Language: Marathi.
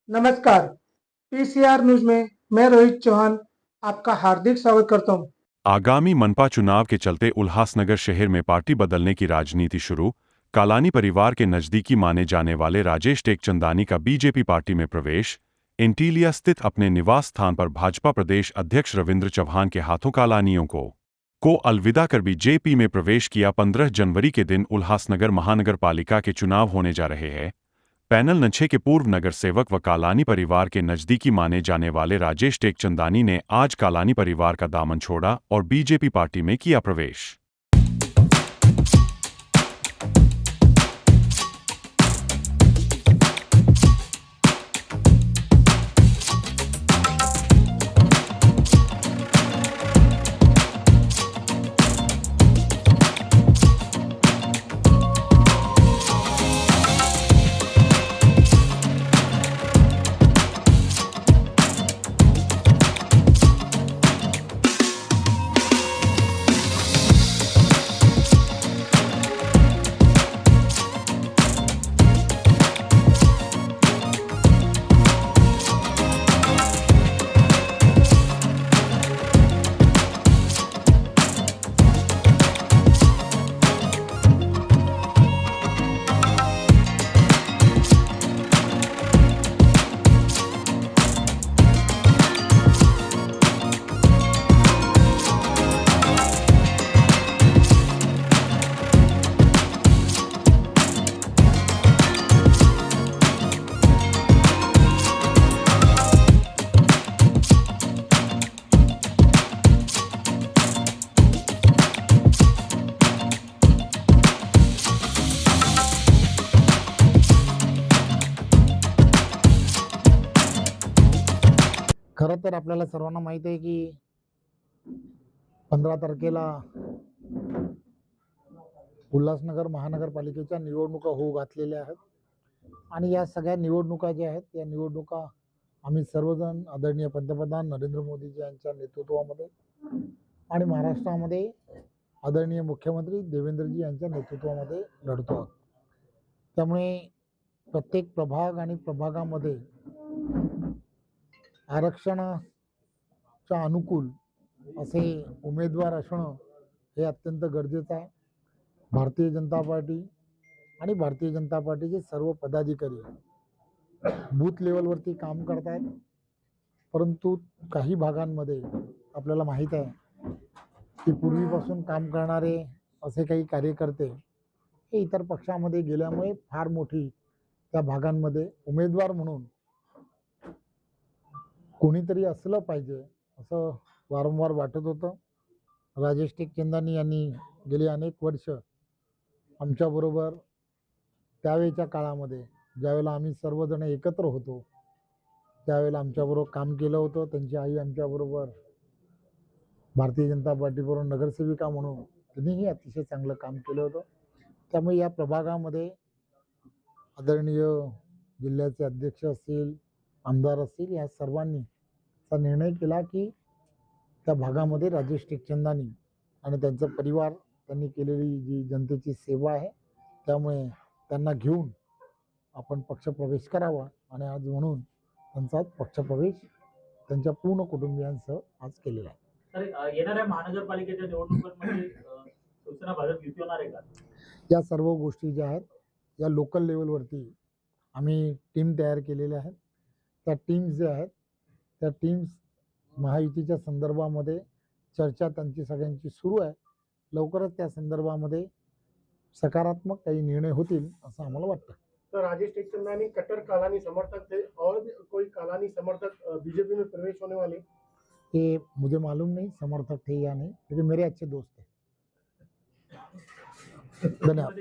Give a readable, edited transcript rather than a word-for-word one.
नमस्कार। पीसीआर न्यूज में मैं रोहित चौहान आपका हार्दिक स्वागत करता हूं। आगामी मनपा चुनाव के चलते उल्हासनगर शहर में पार्टी बदलने की राजनीति शुरू। कालानी परिवार के नजदीकी माने जाने वाले राजेश टेकचंदानी का बीजेपी पार्टी में प्रवेश। इंटीलिया स्थित अपने निवास स्थान पर भाजपा प्रदेश अध्यक्ष रविंद्र चौहान के हाथों कालानियों को अलविदा कर बीजेपी में प्रवेश किया। 15 जनवरी के दिन उल्हासनगर महानगर पालिका के चुनाव होने जा रहे हैं। पैनल नछे के पूर्व नगर सेवक व कालानी परिवार के नजदीकी माने जाने वाले राजेश टेकचंदानी ने आज कालानी परिवार का दामन छोड़ा और बीजेपी पार्टी में किया प्रवेश। खरं तर आपल्याला सर्वांना माहित आहे की 15 तारखेला उल्हासनगर महानगरपालिकेच्या निवडणुका होऊ घातलेल्या आहेत आणि या सगळ्या निवडणुका ज्या आहेत या निवडणुका आम्ही सर्वजण आदरणीय पंतप्रधान नरेंद्र मोदीजी यांच्या नेतृत्वामध्ये आणि महाराष्ट्रामध्ये आदरणीय मुख्यमंत्री देवेंद्रजी यांच्या नेतृत्वामध्ये लढतो आहोत। त्यामुळे प्रत्येक प्रभाग आणि प्रभागामध्ये आरक्षणाच्या अनुकूल असे उमेदवार असणं हे अत्यंत गरजेचं आहे। भारतीय जनता पार्टी आणि भारतीय जनता पार्टीचे सर्व पदाधिकारी बूथ लेवलवरती काम करत आहेत, परंतु काही भागांमध्ये आपल्याला माहीत आहे की पूर्वीपासून काम करणारे असे काही कार्यकर्ते हे इतर पक्षामध्ये गेल्यामुळे फार मोठी त्या भागांमध्ये उमेदवार म्हणून कोणीतरी असलं पाहिजे असं वारंवार वाटत होतं। राजेश टेकचंदानी यांनी गेली अनेक वर्ष आमच्याबरोबर त्यावेळच्या काळामध्ये ज्यावेळेला आम्ही सर्वजण एकत्र होतो त्यावेळेला आमच्याबरोबर काम केलं होतं। त्यांची आई आमच्याबरोबर भारतीय जनता पार्टीबरोबर नगरसेविका म्हणून त्यांनीही अतिशय चांगलं काम केलं होतं। त्यामुळे या प्रभागामध्ये आदरणीय जिल्ह्याचे अध्यक्ष असतील, आमदार असतील, या सर्वांनी असा निर्णय केला की त्या भागामध्ये राजेश टेकचंदानी आणि त्यांचा परिवार त्यांनी केलेली जी जनतेची सेवा आहे त्यामुळे त्यांना घेऊन आपण पक्षप्रवेश करावा आणि आज म्हणून त्यांचा पक्षप्रवेश त्यांच्या पूर्ण कुटुंबियांसह आज केलेला आहे। सर, येणाऱ्या महानगरपालिकेच्या निवडणुकांमध्ये शिवसेना भाजप युती होणार आहे का? या सर्व गोष्टी ज्या आहेत या लोकल लेवलवरती आम्ही टीम तयार केलेल्या आहेत। त्या टीम्स ज्या आहेत त्या टीम्स महायुतीच्या संदर्भामध्ये चर्चा त्यांची सगळ्यांची सुरू आहे। लवकरच त्या संदर्भामध्ये सकारात्मक काही निर्णय होतील असं आम्हाला वाटतं। तो राजेश टेकचंदानी कट्टर कालानी समर्थक थे और भी कोई कालानी समर्थक बीजेपी में प्रवेश होने वाले? ये मुझे मालूम नहीं समर्थक थे या नहीं, लेकिन मेरे अच्छे दोस्त थे। धन्यवाद।